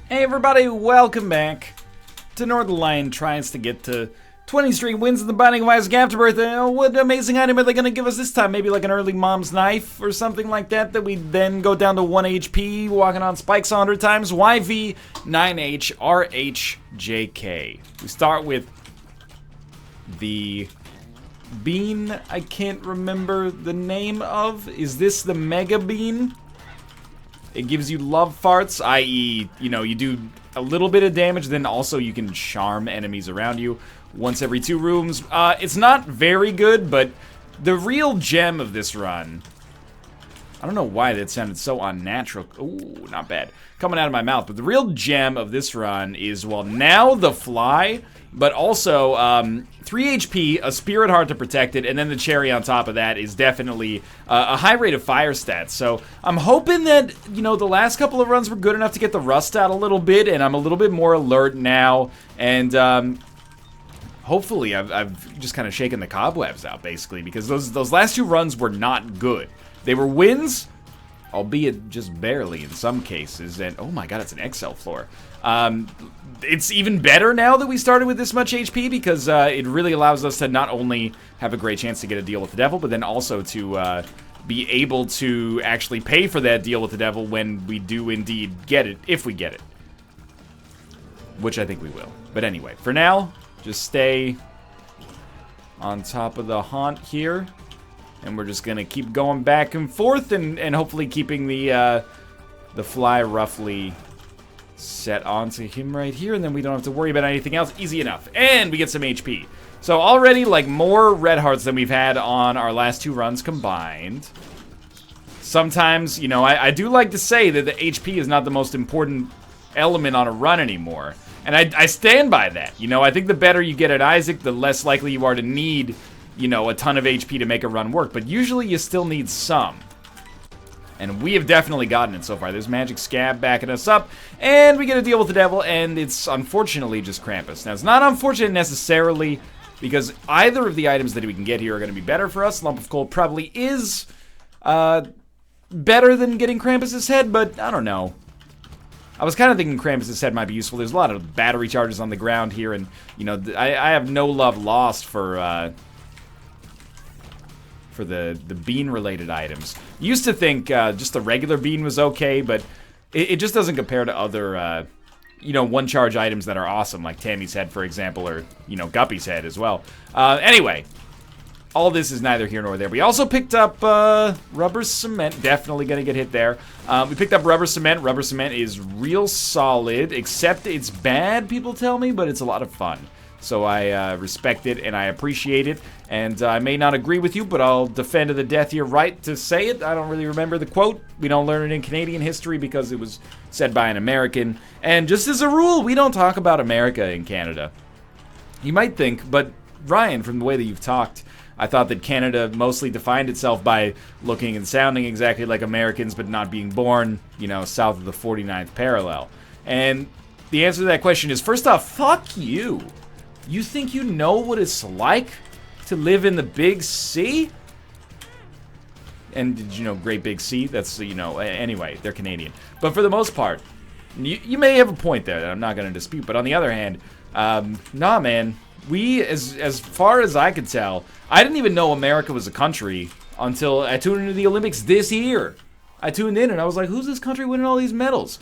Hey everybody, welcome back to Northern Lion tries to get to 20 straight wins in the Binding of Isaac Afterbirth. What amazing item are they going to give us this time? Maybe like an early mom's knife or something like that we then go down to 1 HP, walking on spikes 100 times. YV9H RHJK. We start with the bean I can't remember the name of. Is this the Mega Bean? It gives you love farts, i.e., you do a little bit of damage, then also you can charm enemies around you once every 2 rooms. It's not very good, but the real gem of this run... I don't know why that sounded so unnatural. Ooh, not bad. Coming out of my mouth. But the real gem of this run is, well, now the fly, but also 3 HP, a spirit heart to protect it, and then the cherry on top of that is definitely a high rate of fire stats. So I'm hoping that, the last couple of runs were good enough to get the rust out a little bit, and I'm a little bit more alert now, and hopefully I've just kind of shaken the cobwebs out, basically, because those last 2 runs were not good. They were wins, albeit just barely in some cases, and oh my god, it's an XL floor. It's even better now that we started with this much HP, because it really allows us to not only have a great chance to get a deal with the devil, but then also to be able to actually pay for that deal with the devil when we do indeed get it, if we get it. Which I think we will. But anyway, for now, just stay on top of the haunt here. And we're just gonna keep going back and forth, and hopefully keeping the fly roughly set onto him right here, and then we don't have to worry about anything else. Easy enough. And we get some HP. So already, like, more red hearts than we've had on our last 2 runs combined. Sometimes, I do like to say that the HP is not the most important element on a run anymore. And I stand by that. I think the better you get at Isaac, the less likely you are to need... a ton of HP to make a run work, but usually you still need some. And we have definitely gotten it so far. There's Magic Scab backing us up, and we get a deal with the devil, and it's unfortunately just Krampus. Now, it's not unfortunate necessarily, because either of the items that we can get here are going to be better for us. Lump of Coal probably is better than getting Krampus's head, but I don't know. I was kind of thinking Krampus's head might be useful. There's a lot of battery charges on the ground here, and, I have no love lost for the bean-related items. Used to think just the regular bean was okay, but it just doesn't compare to other, one-charge items that are awesome, like Tammy's head, for example, or, Guppy's head as well. Anyway, all this is neither here nor there. We also picked up rubber cement. Definitely going to get hit there. We picked up rubber cement. Rubber cement is real solid, except it's bad, people tell me, but it's a lot of fun. So I respect it, and I appreciate it, and I may not agree with you, but I'll defend to the death your right to say it. I don't really remember the quote. We don't learn it in Canadian history because it was said by an American, and just as a rule, we don't talk about America in Canada. You might think, but Ryan, from the way that you've talked, I thought that Canada mostly defined itself by looking and sounding exactly like Americans, but not being born, south of the 49th parallel. And the answer to that question is, first off, fuck you. You think you know what it's like to live in the Big C? And did you know Great Big Sea? That's, anyway, they're Canadian. But for the most part, you may have a point there that I'm not going to dispute. But on the other hand, nah, man. We, as far as I could tell, I didn't even know America was a country until I tuned into the Olympics this year. I tuned in and I was like, who's this country winning all these medals?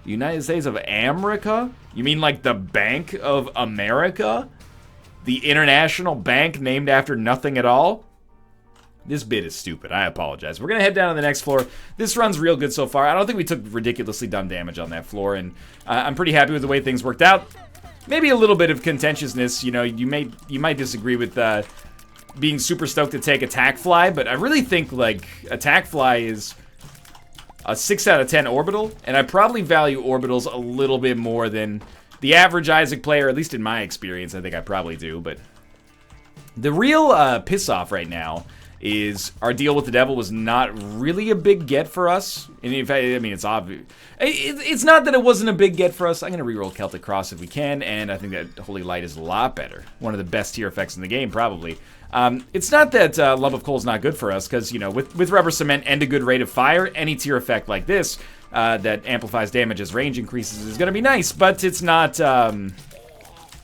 The United States of America? You mean like the Bank of America? The international bank named after nothing at all? This bit is stupid. I apologize. We're going to head down to the next floor. This run's real good so far. I don't think we took ridiculously dumb damage on that floor, and I'm pretty happy with the way things worked out. Maybe a little bit of contentiousness. You might disagree with being super stoked to take Attack Fly, but I really think, like, Attack Fly is a 6 out of 10 orbital, and I probably value orbitals a little bit more than the average Isaac player, at least in my experience. I think I probably do, but the real piss-off right now is our deal with the devil was not really a big get for us. And in fact, I mean, it's obvious. It's not that it wasn't a big get for us. I'm going to reroll Celtic Cross if we can, and I think that Holy Light is a lot better. One of the best tier effects in the game, probably. It's not that Lump of Coal is not good for us, because, with Rubber Cement and a good rate of fire, any tier effect like this that amplifies damage as range increases is going to be nice, but it's not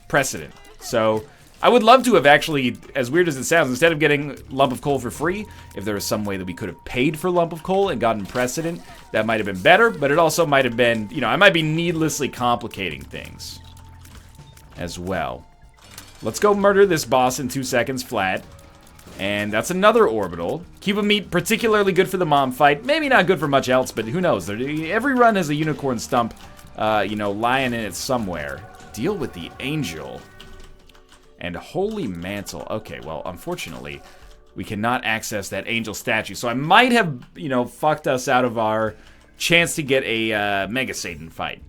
precedent. So I would love to have actually, as weird as it sounds, instead of getting Lump of Coal for free, if there was some way that we could have paid for Lump of Coal and gotten precedent, that might have been better, but it also might have been, you know, I might be needlessly complicating things as well. Let's go murder this boss in 2 seconds flat. And that's another orbital. Cuba meat, particularly good for the mom fight. Maybe not good for much else, but who knows? Every run has a unicorn stump, you know, lying in it somewhere. Deal with the angel. And holy mantle. Okay, well, unfortunately, we cannot access that angel statue. So I might have, you know, fucked us out of our chance to get a Mega Satan fight.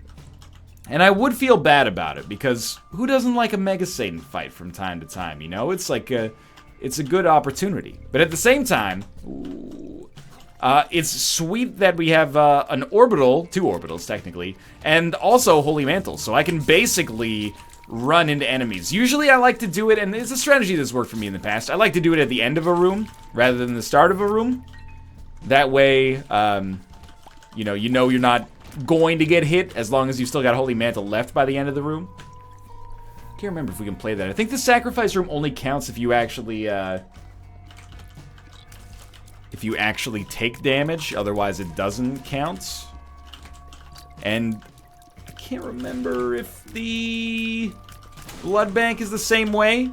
And I would feel bad about it, because who doesn't like a Mega Satan fight from time to time, you know? It's like a... It's a good opportunity. But at the same time, it's sweet that we have an orbital, 2 orbitals technically, and also Holy Mantle. So I can basically run into enemies. Usually I like to do it, and it's a strategy that's worked for me in the past. I like to do it at the end of a room rather than the start of a room. That way, you know you're not going to get hit as long as you've still got Holy Mantle left by the end of the room. Can't remember if we can play that. I think the sacrifice room only counts if you actually take damage. Otherwise, it doesn't count. And I can't remember if the blood bank is the same way.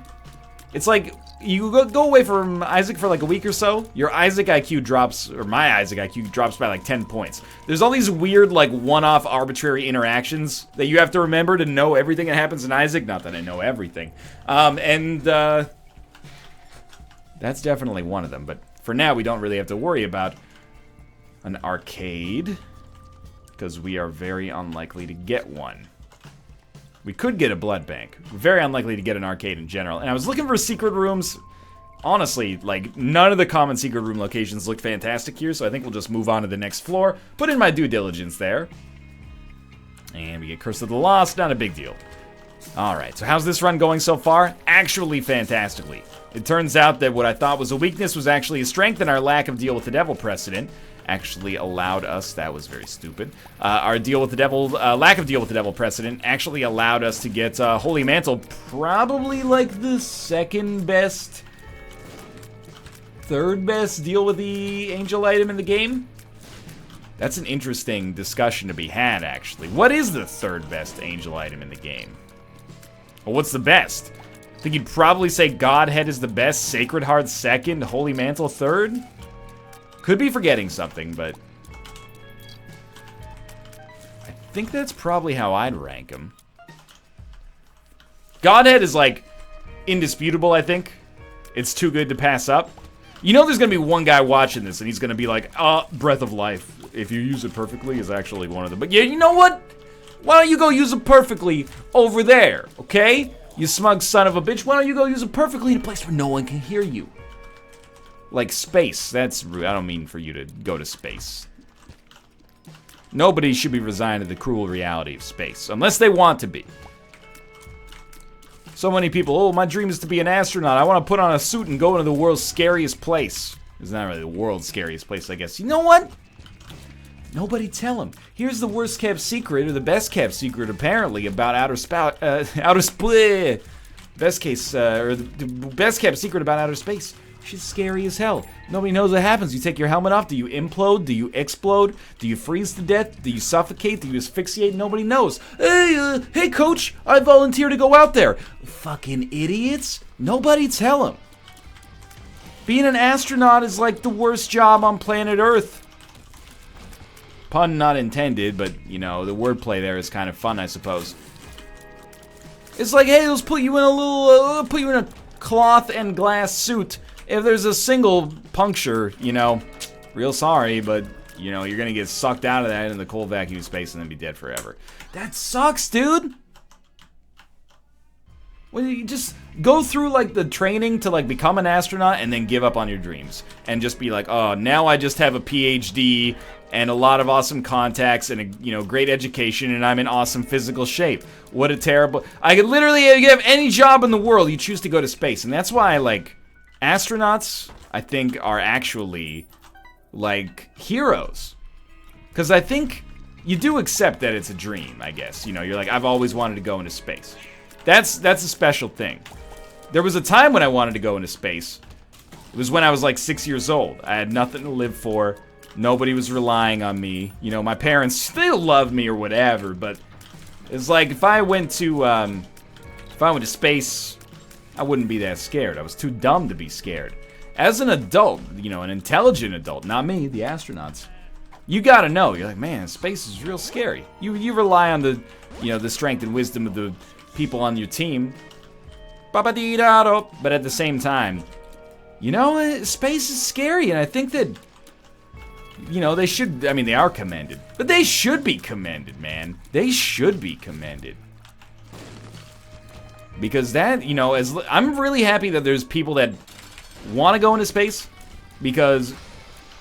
It's like you go away from Isaac for like a week or so. Your Isaac IQ drops, or my Isaac IQ drops by like 10 points. There's all these weird like one-off arbitrary interactions that you have to remember to know everything that happens in Isaac. Not that I know everything. That's definitely one of them. But for now, we don't really have to worry about an arcade, because we are very unlikely to get one. We could get a blood bank. We're very unlikely to get an arcade in general. And I was looking for secret rooms. Honestly, like, none of the common secret room locations look fantastic here, so I think we'll just move on to the next floor. Put in my due diligence there. And we get Curse of the Lost, not a big deal. Alright, so how's this run going so far? Actually, fantastically. It turns out that what I thought was a weakness was actually a strength, and our lack of Deal with the Devil precedent actually allowed us, that was very stupid, our Deal with the Devil, lack of Deal with the Devil precedent actually allowed us to get Holy Mantle, probably like the second best, third best Deal with the Angel item in the game. That's an interesting discussion to be had, actually. What is the third best Angel item in the game? Well, what's the best? I think you'd probably say Godhead is the best, Sacred Heart second, Holy Mantle third? Could be forgetting something, but I think that's probably how I'd rank them. Godhead is, like, indisputable, I think. It's too good to pass up. You know there's going to be one guy watching this, and he's going to be like, Breath of Life, if you use it perfectly, is actually one of them. But yeah, you know what? Why don't you go use it perfectly over there, okay? You smug son of a bitch, why don't you go use it perfectly in a place where no one can hear you? Like space, that's rude. I don't mean for you to go to space. Nobody should be resigned to the cruel reality of space, unless they want to be. So many people, oh, my dream is to be an astronaut. I want to put on a suit and go into the world's scariest place. It's not really the world's scariest place, I guess. You know what? Nobody tell him. Here's the worst kept secret, or the best kept secret, apparently, about best case, or the best kept secret about outer space. She's scary as hell. Nobody knows what happens. You take your helmet off. Do you implode? Do you explode? Do you freeze to death? Do you suffocate? Do you asphyxiate? Nobody knows. Hey, coach, I volunteer to go out there. Fucking idiots. Nobody tell him. Being an astronaut is like the worst job on planet Earth. Pun not intended, but, you know, the wordplay there is kind of fun, I suppose. It's like, hey, let's put you in a little, put you in a cloth and glass suit. If there's a single puncture, you know, real sorry, but, you know, you're gonna get sucked out of that in the cold vacuum space and then be dead forever. That sucks, dude! Well, you just go through, like, the training to, like, become an astronaut and then give up on your dreams. And just be like, oh, now I just have a PhD and a lot of awesome contacts and a, you know, great education and I'm in awesome physical shape. What a terrible... I could literally have any job in the world, you choose to go to space. And that's why, like... astronauts, I think, are actually, like, heroes. Because I think you do accept that it's a dream, I guess. You know, you're like, I've always wanted to go into space. That's a special thing. There was a time when I wanted to go into space. It was when I was like 6 years old. I had nothing to live for. Nobody was relying on me. You know, my parents still loved me or whatever, but it's like if I went to space, I wouldn't be that scared. I was too dumb to be scared. As an adult, you know, an intelligent adult, not me, the astronauts, you gotta know. You're like, man, space is real scary. You rely on the, you know, the strength and wisdom of the people on your team. But at the same time, you know, space is scary, and I think that, you know, they should, I mean, they are commended. But they should be commended, man. They should be commended. Because that, you know, I'm really happy that there's people that want to go into space. Because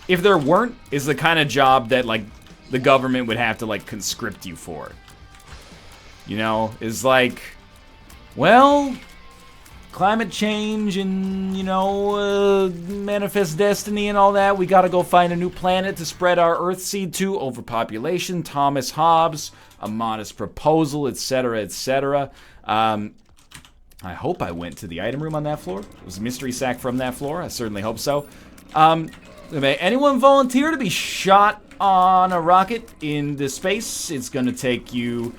if there weren't, is the kind of job that, like, the government would have to, like, conscript you for. You know, is like, well, climate change and, you know, manifest destiny and all that. We gotta go find a new planet to spread our Earth seed to. Overpopulation, Thomas Hobbes, a modest proposal, etc., etc. I hope I went to the item room on that floor. It was a mystery sack from that floor. I certainly hope so. Anyone volunteer to be shot on a rocket into space? It's gonna take you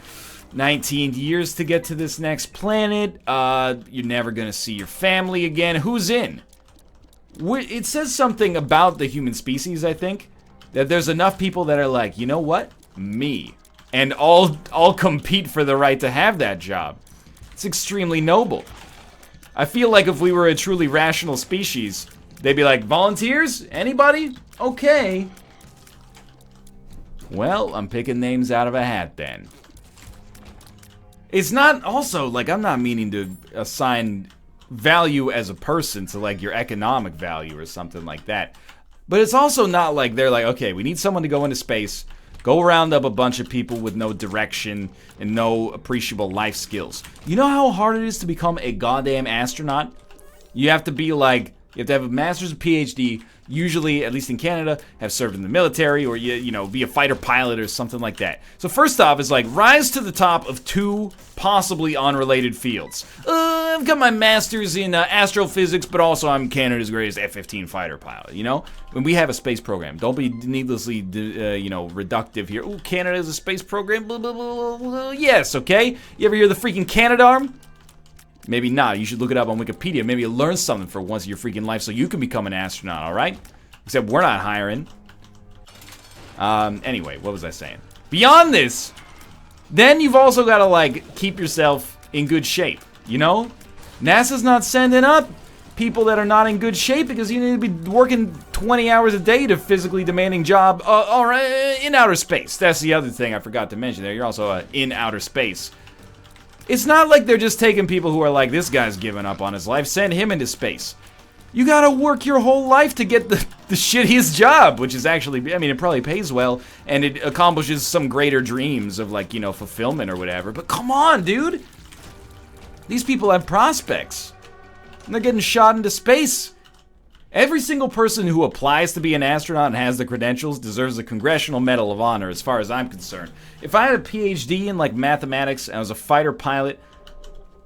19 years to get to this next planet. You're never gonna see your family again. Who's in? It says something about the human species, I think, that there's enough people that are like, you know what? Me. And all compete for the right to have that job. It's extremely noble. I feel like if we were a truly rational species, they'd be like, volunteers? Anybody? Okay. Well, I'm picking names out of a hat then. It's not also, like, I'm not meaning to assign value as a person to, like, your economic value or something like that. But it's also not like they're like, okay, we need someone to go into space, go round up a bunch of people with no direction and no appreciable life skills. You know how hard it is to become a goddamn astronaut? You have to be like, you have to have a master's or PhD, usually, at least in Canada, have served in the military or, you know, be a fighter pilot or something like that. So first off, is like, rise to the top of two possibly unrelated fields. I've got my master's in astrophysics, but also I'm Canada's greatest F-15 fighter pilot, you know? When we have a space program, don't be needlessly, you know, reductive here. Ooh, Canada has a space program, blah, blah, blah, blah. Yes, okay? You ever hear the freaking Canadarm? Maybe not. You should look it up on Wikipedia. Maybe you'll learn something for once in your freaking life so you can become an astronaut, alright? Except we're not hiring. Anyway, what was I saying? Beyond this, then you've also got to, like, keep yourself in good shape, you know? NASA's not sending up people that are not in good shape because you need to be working 20 hours a day to physically demanding job in outer space. That's the other thing I forgot to mention there. You're also in outer space. It's not like they're just taking people who are like, this guy's giving up on his life, send him into space. You gotta work your whole life to get the shittiest job, which is actually, I mean, it probably pays well, and it accomplishes some greater dreams of, like, you know, fulfillment or whatever. But come on, dude! These people have prospects. And they're getting shot into space. Every single person who applies to be an astronaut and has the credentials deserves a Congressional Medal of Honor, as far as I'm concerned. If I had a PhD in, like, mathematics, and I was a fighter pilot,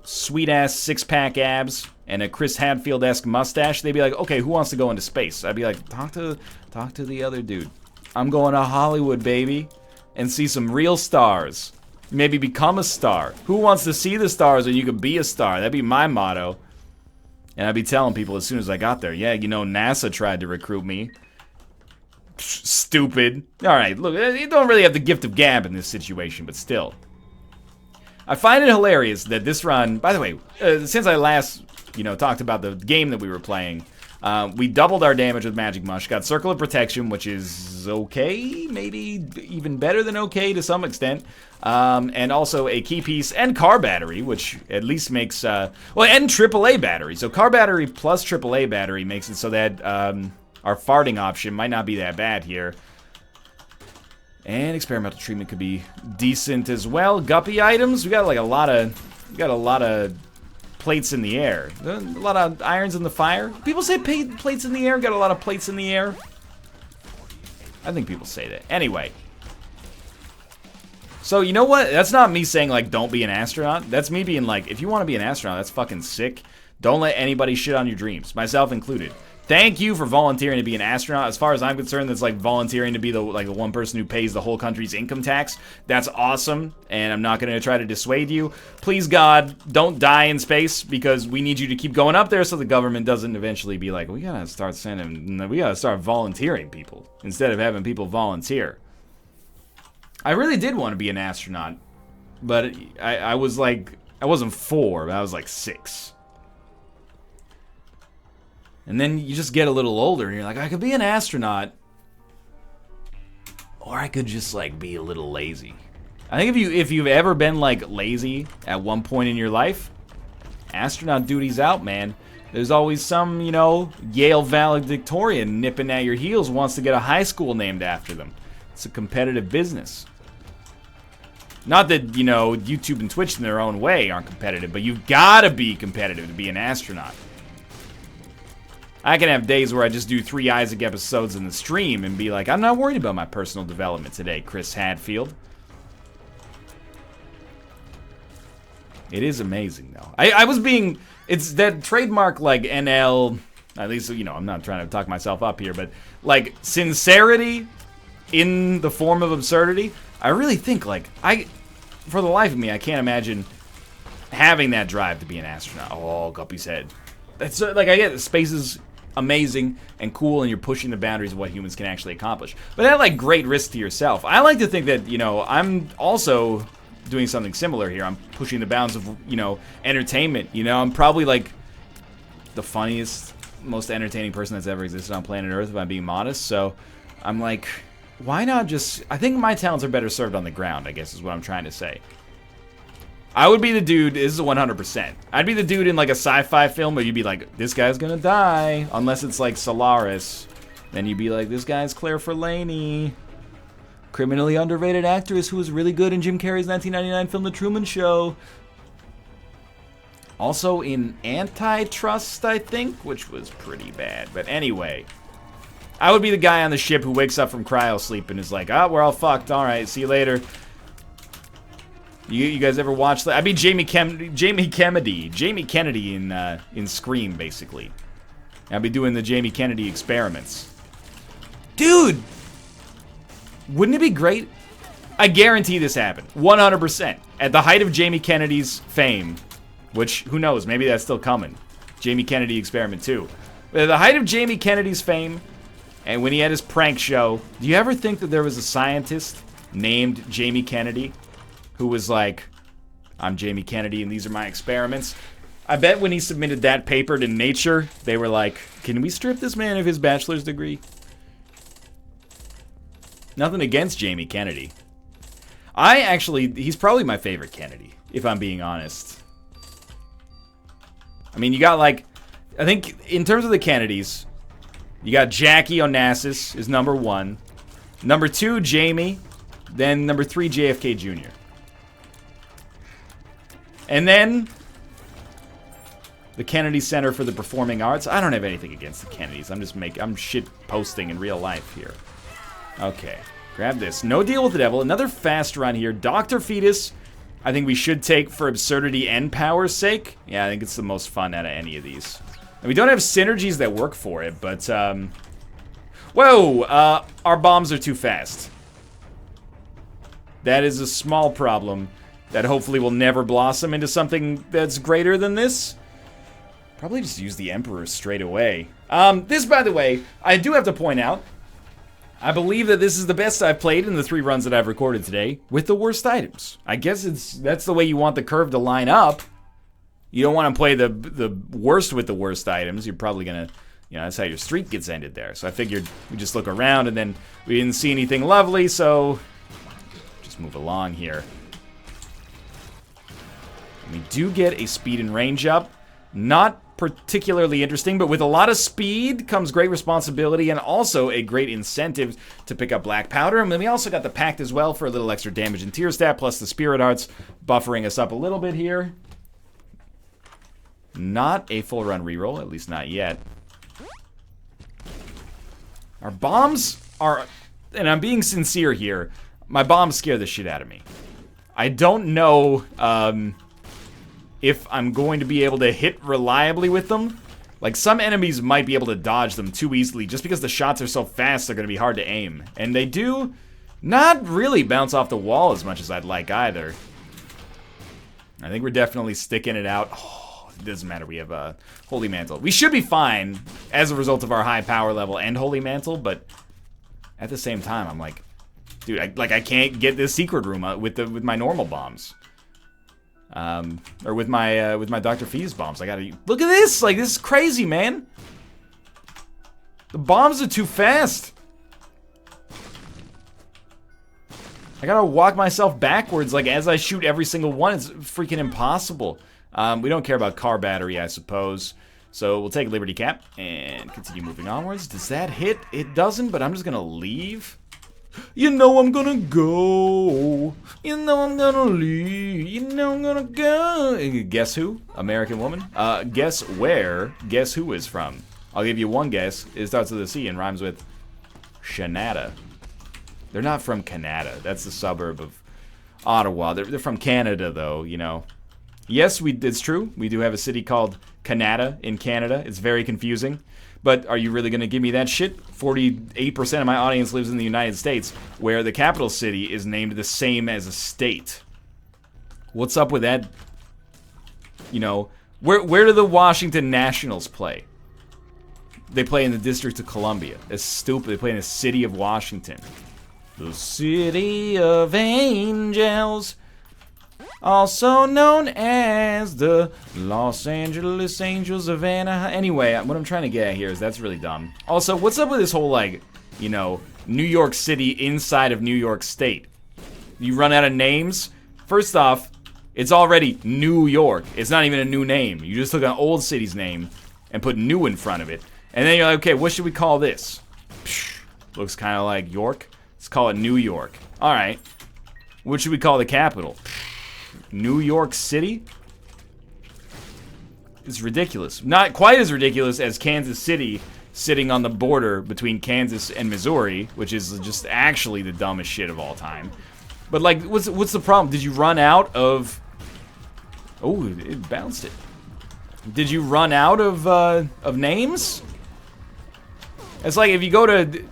sweet-ass six-pack abs, and a Chris Hadfield-esque mustache, they'd be like, okay, who wants to go into space? I'd be like, talk to the other dude. I'm going to Hollywood, baby, and see some real stars. Maybe become a star. Who wants to see the stars and you can be a star? That'd be my motto. And I'd be telling people as soon as I got there, yeah, you know, NASA tried to recruit me. Psh, stupid. Alright, look, you don't really have the gift of gab in this situation, but still. I find it hilarious that this run, by the way, since I last, you know, talked about the game that we were playing, we doubled our damage with Magic Mush, got Circle of Protection, which is okay, maybe even better than okay to some extent, and also a key piece and car battery, which at least makes, well, and AAA battery. So car battery plus AAA battery makes it so that our farting option might not be that bad here. And experimental treatment could be decent as well. Guppy items, we got like a lot of plates in the air. A lot of irons in the fire. People say plates in the air, got a lot of plates in the air. I think people say that. Anyway. So, you know what? That's not me saying, like, don't be an astronaut. That's me being like, if you want to be an astronaut, that's fucking sick. Don't let anybody shit on your dreams, myself included. Thank you for volunteering to be an astronaut. As far as I'm concerned, that's like volunteering to be the one person who pays the whole country's income tax. That's awesome, and I'm not going to try to dissuade you. Please, God, don't die in space, because we need you to keep going up there so the government doesn't eventually be like, we gotta start volunteering people instead of having people volunteer. I really did want to be an astronaut, but I was like, I wasn't 4, but I was like 6. And then you just get a little older and you're like, I could be an astronaut, or I could just like be a little lazy. I think if you've ever been like lazy at one point in your life, astronaut duty's out, man. There's always some, you know, Yale valedictorian nipping at your heels who wants to get a high school named after them. It's a competitive business. Not that, you know, YouTube and Twitch in their own way aren't competitive, but you've got to be competitive to be an astronaut. I can have days where I just do 3 Isaac episodes in the stream and be like, I'm not worried about my personal development today, Chris Hadfield. It is amazing, though. I was being... It's that trademark, like, NL... At least, you know, I'm not trying to talk myself up here, but, like, sincerity in the form of absurdity. I really think, like, for the life of me, I can't imagine having that drive to be an astronaut. Oh, Guppy's head. That's, like, I get it. Space is amazing and cool, and you're pushing the boundaries of what humans can actually accomplish. But at, like, great risk to yourself. I like to think that, you know, I'm also doing something similar here. I'm pushing the bounds of, you know, entertainment. You know, I'm probably, like, the funniest, most entertaining person that's ever existed on planet Earth, if I'm being modest. So, I'm like, why not just... I think my talents are better served on the ground, I guess is what I'm trying to say. I would be the dude, this is 100%. I'd be the dude in like a sci-fi film where you'd be like, this guy's gonna die. Unless it's like Solaris. Then you'd be like, this guy's Claire Forlaney. Criminally underrated actress who was really good in Jim Carrey's 1999 film The Truman Show. Also in Antitrust, I think, which was pretty bad. But anyway, I would be the guy on the ship who wakes up from cryo sleep and is like, we're all fucked. All right, see you later. You guys ever watch that? I'd be Jamie Kennedy in Scream, basically. I'd be doing the Jamie Kennedy experiments. Dude! Wouldn't it be great? I guarantee this happened. 100%. At the height of Jamie Kennedy's fame, which, who knows, maybe that's still coming. Jamie Kennedy Experiment 2. But at the height of Jamie Kennedy's fame, and when he had his prank show, do you ever think that there was a scientist named Jamie Kennedy who was like, I'm Jamie Kennedy and these are my experiments? I bet when he submitted that paper to Nature, they were like, can we strip this man of his bachelor's degree? Nothing against Jamie Kennedy. He's probably my favorite Kennedy, if I'm being honest. I mean, you got like, I think in terms of the Kennedys, you got Jackie Onassis is number 1. Number 2, Jamie. Then number 3, JFK Jr. And then the Kennedy Center for the Performing Arts. I don't have anything against the Kennedys. I'm shit posting in real life here. Okay, grab this. No Deal with the Devil. Another fast run here. Dr. Fetus, I think we should take for absurdity and power's sake. Yeah, I think it's the most fun out of any of these. And we don't have synergies that work for it, but, whoa! Our bombs are too fast. That is a small problem that hopefully will never blossom into something that's greater than this. Probably just use the Emperor straight away. This, by the way, I do have to point out, I believe that this is the best I've played in the 3 runs that I've recorded today with the worst items. I guess that's the way you want the curve to line up. You don't want to play the worst with the worst items. You're probably going to, you know, that's how your streak gets ended there. So I figured we just look around and then we didn't see anything lovely, so just move along here. We do get a speed and range up. Not particularly interesting, but with a lot of speed comes great responsibility and also a great incentive to pick up black powder. And then we also got the pact as well for a little extra damage and tier stat, plus the spirit hearts buffering us up a little bit here. Not a full run reroll, at least not yet. Our bombs are, and I'm being sincere here, my bombs scare the shit out of me. I don't know if I'm going to be able to hit reliably with them. Like, some enemies might be able to dodge them too easily just because the shots are so fast they're going to be hard to aim. And they do not really bounce off the wall as much as I'd like either. I think we're definitely sticking it out. Oh, it doesn't matter. We have a Holy Mantle. We should be fine as a result of our high power level and Holy Mantle, but at the same time, I'm like, dude, I can't get this secret room with my normal bombs. Or with my Dr. Fee's bombs. I gotta look at this. Like, this is crazy, man. The bombs are too fast. I gotta walk myself backwards, like, as I shoot every single one. It's freaking impossible. We don't care about car battery, I suppose. So we'll take Liberty Cap and continue moving onwards. Does that hit? It doesn't, but I'm just gonna leave. You know I'm gonna go. You know I'm gonna leave. You know I'm gonna go. Guess who? American woman. Guess where? Guess who is from? I'll give you one guess. It starts with a C and rhymes with Shanada. They're not from Canada. That's the suburb of Ottawa. They're from Canada, though, you know. Yes, it's true. We do have a city called Canada in Canada. It's very confusing. But are you really going to give me that shit? 48% of my audience lives in the United States, where the capital city is named the same as a state. What's up with that? You know, where do the Washington Nationals play? They play in the District of Columbia. That's stupid. They play in the city of Washington. The city of angels, also known as the Los Angeles Angels of Anaheim. Anyway, what I'm trying to get at here is that's really dumb. Also, what's up with this whole, like, you know, New York City inside of New York State? You run out of names? First off, it's already New York. It's not even a new name. You just took an old city's name and put new in front of it. And then you're like, okay, what should we call this? Psh, looks kind of like York. Let's call it New York. All right. What should we call the capital? New York City? It's ridiculous. Not quite as ridiculous as Kansas City sitting on the border between Kansas and Missouri, which is just actually the dumbest shit of all time. But, like, what's the problem? Did you run out of... Oh, it bounced it. Did you run out of names? It's like if you go to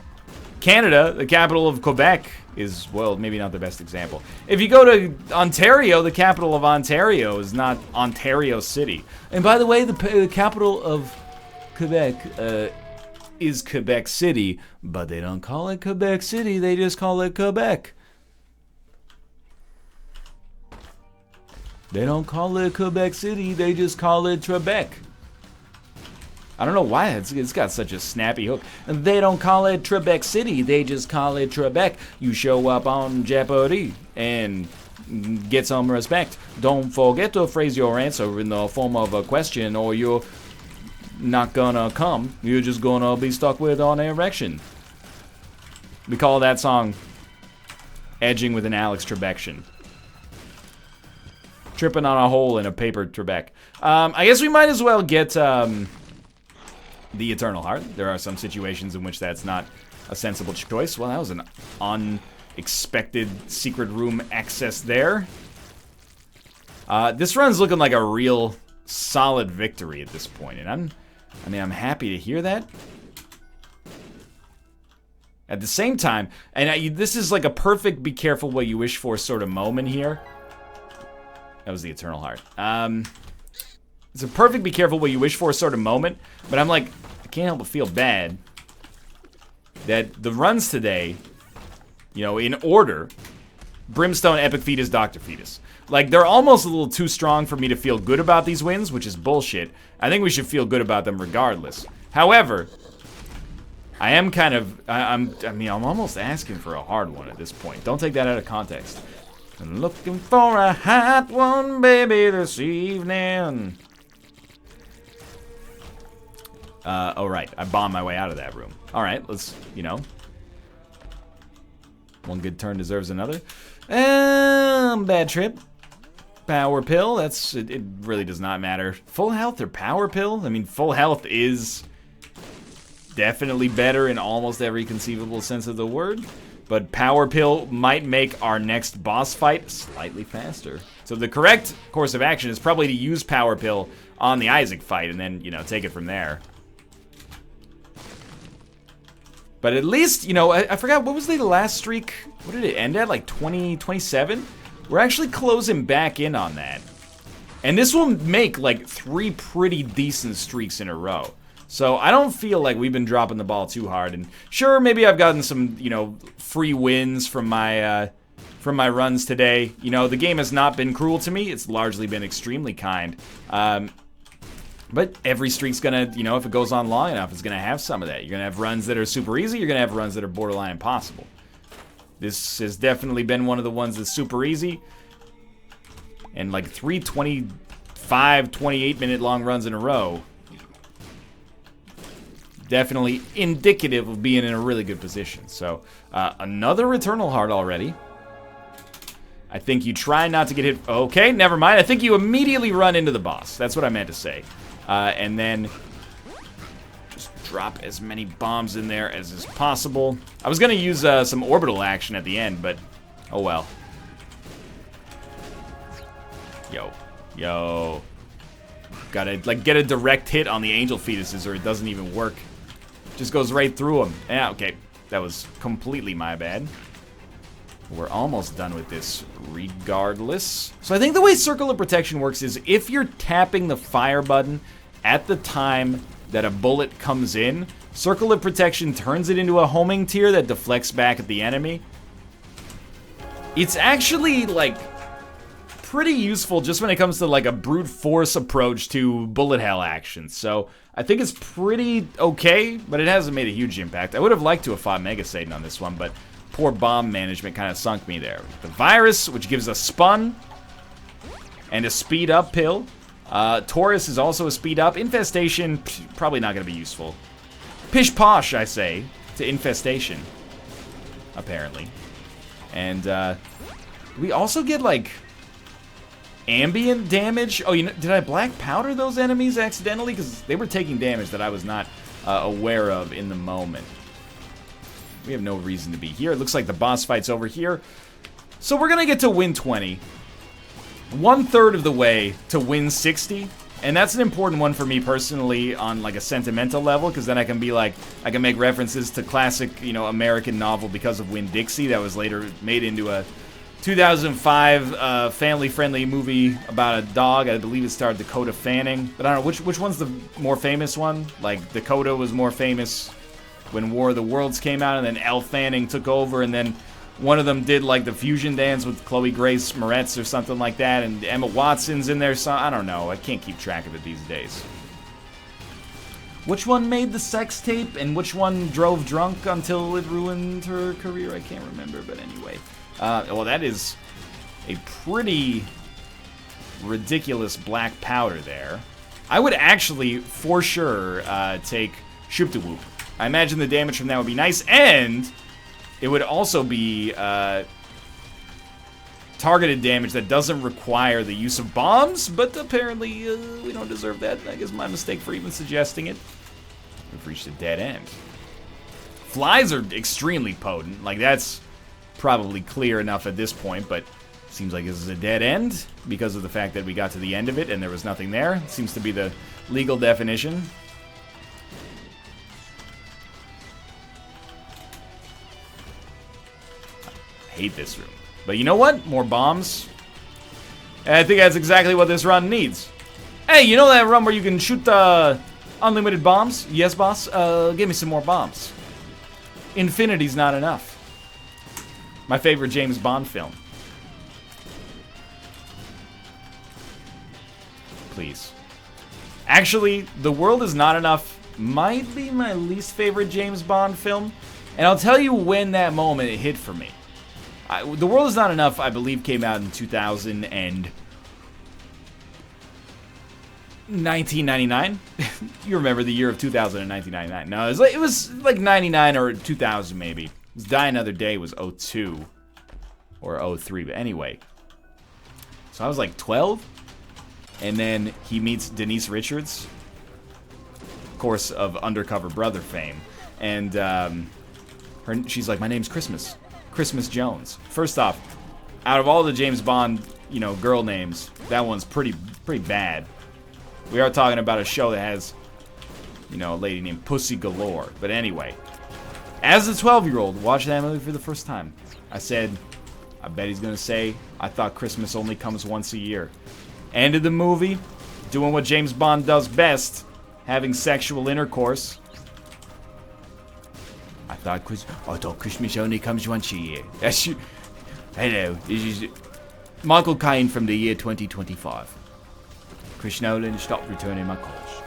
Canada, the capital of Quebec is, well, maybe not the best example. If you go to Ontario, the capital of Ontario is not Ontario City. And by the way, the capital of Quebec is Quebec City, but they don't call it Quebec City, they just call it Quebec. They don't call it Quebec City, they just call it Trebek. I don't know why it's got such a snappy hook. They don't call it Trebek City, they just call it Trebek. You show up on Jeopardy and get some respect. Don't forget to phrase your answer in the form of a question or you're not gonna come. You're just gonna be stuck with an erection. We call that song Edging with an Alex Trebektion. Tripping on a hole in a paper Trebek. I guess we might as well get the Eternal Heart. There are some situations in which that's not a sensible choice. Well, that was an unexpected secret room access there. This run's looking like a real solid victory at this point, and I'm happy to hear that. At the same time, and this is like a perfect be careful what you wish for sort of moment here. That was the Eternal Heart. It's a perfect be careful what you wish for sort of moment, but I'm like, I can't help but feel bad that the runs today, you know, in order, Brimstone, Epic Fetus, Dr. Fetus. Like, they're almost a little too strong for me to feel good about these wins, which is bullshit. I think we should feel good about them regardless. However, I am kind of, I'm almost asking for a hard one at this point. Don't take that out of context. I'm looking for a hot one, baby, this evening. Oh, right. I bombed my way out of that room. All right, let's, you know. One good turn deserves another. Bad trip. Power pill. It really does not matter. Full health or power pill? I mean, full health is definitely better in almost every conceivable sense of the word. But Power Pill might make our next boss fight slightly faster. So the correct course of action is probably to use Power Pill on the Isaac fight and then, you know, take it from there. But at least, you know, I forgot, what was the last streak? What did it end at? Like 27? We're actually closing back in on that. And this will make like 3 pretty decent streaks in a row. So I don't feel like we've been dropping the ball too hard. And sure, maybe I've gotten some, you know, free wins from my runs today. You know, the game has not been cruel to me. It's largely been extremely kind. But every streak's gonna, you know, if it goes on long enough, it's gonna have some of that. You're gonna have runs that are super easy. You're gonna have runs that are borderline impossible. This has definitely been one of the ones that's super easy. And like 3 25, 28-minute long runs in a row. Definitely indicative of being in a really good position. So, another Eternal Heart already. I think you try not to get hit. Okay, never mind. I think you immediately run into the boss. That's what I meant to say. And then just drop as many bombs in there as is possible. I was going to use some orbital action at the end, but oh well. Yo. Gotta, like, get a direct hit on the angel fetuses or it doesn't even work. Just goes right through them. Yeah, okay. That was completely my bad. We're almost done with this regardless. So I think the way Circle of Protection works is if you're tapping the fire button at the time that a bullet comes in, Circle of Protection turns it into a homing tier that deflects back at the enemy. It's actually, like, pretty useful just when it comes to, like, a brute force approach to bullet hell actions. So I think it's pretty okay, but it hasn't made a huge impact. I would have liked to have fought Mega Satan on this one, but poor bomb management kind of sunk me there. The Virus, which gives a spun and a speed up pill. Taurus is also a speed up. Infestation, probably not going to be useful. Pish posh, I say, to Infestation, apparently. And we also get, like, ambient damage. Oh, you know, did I black powder those enemies accidentally? Because they were taking damage that I was not aware of in the moment. We have no reason to be here. It looks like the boss fight's over here. So we're going to get to win 20. 1/3 of the way to win 60. And that's an important one for me personally on like a sentimental level. Because then I can be like, I can make references to classic, you know, American novel Because of Winn-Dixie that was later made into a 2005 family-friendly movie about a dog. I believe it starred Dakota Fanning. But I don't know, which one's the more famous one? Like, Dakota was more famous when War of the Worlds came out, and then Elle Fanning took over, and then one of them did, like, the fusion dance with Chloe Grace Moretz or something like that, and Emma Watson's in there, so I don't know. I can't keep track of it these days. Which one made the sex tape, and which one drove drunk until it ruined her career? I can't remember, but anyway. Well, that is a pretty ridiculous black powder there. I would actually, for sure, take Shoop to Whoop. I imagine the damage from that would be nice, and it would also be targeted damage that doesn't require the use of bombs, but apparently we don't deserve that. I guess my mistake for even suggesting it. We've reached a dead end. Flies are extremely potent. Like, that's probably clear enough at this point, but seems like this is a dead end because of the fact that we got to the end of it and there was nothing there. Seems to be the legal definition. I hate this room. But you know what? More bombs. And I think that's exactly what this run needs. Hey, you know that run where you can shoot unlimited bombs? Yes, boss. Give me some more bombs. Infinity's not enough. My favorite James Bond film. Please. Actually, The World Is Not Enough might be my least favorite James Bond film. And I'll tell you when that moment it hit for me. The World Is Not Enough, I believe, came out in 1999. You remember the year of 2000 and 1999. No, it was like 99 or 2000 maybe. Die Another Day was 02 or 03, but anyway. So I was like 12, and then he meets Denise Richards, of course, of Undercover Brother fame, and she's like, "My name's Christmas." Christmas Jones. First off, out of all the James Bond, girl names, that one's pretty bad. We are talking about a show that has, a lady named Pussy Galore. But anyway, as a 12-year-old watching that movie for the first time, I said, I bet he's gonna say, I thought Christmas only comes once a year. End of the movie, doing what James Bond does best, having sexual intercourse. I thought Christmas only comes once a year. Hello, this is Michael Caine from the year 2025. Chris Nolan, stop returning my calls.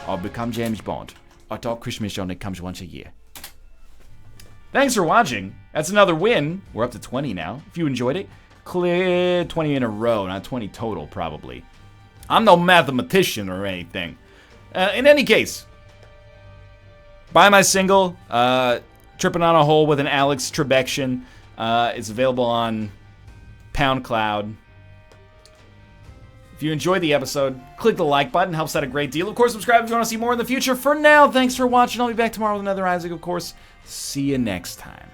I've become James Bond. I thought Christmas only comes once a year. Thanks for watching. That's another win. We're up to 20 now. If you enjoyed it, clear 20 in a row, not 20 total, probably. I'm no mathematician or anything. In any case, buy my single, Tripping on a Hole with an Alex Trebektion. It's available on PoundCloud. If you enjoyed the episode, click the like button. Helps out a great deal. Of course, subscribe if you want to see more in the future. For now, thanks for watching. I'll be back tomorrow with another Isaac, of course. See you next time.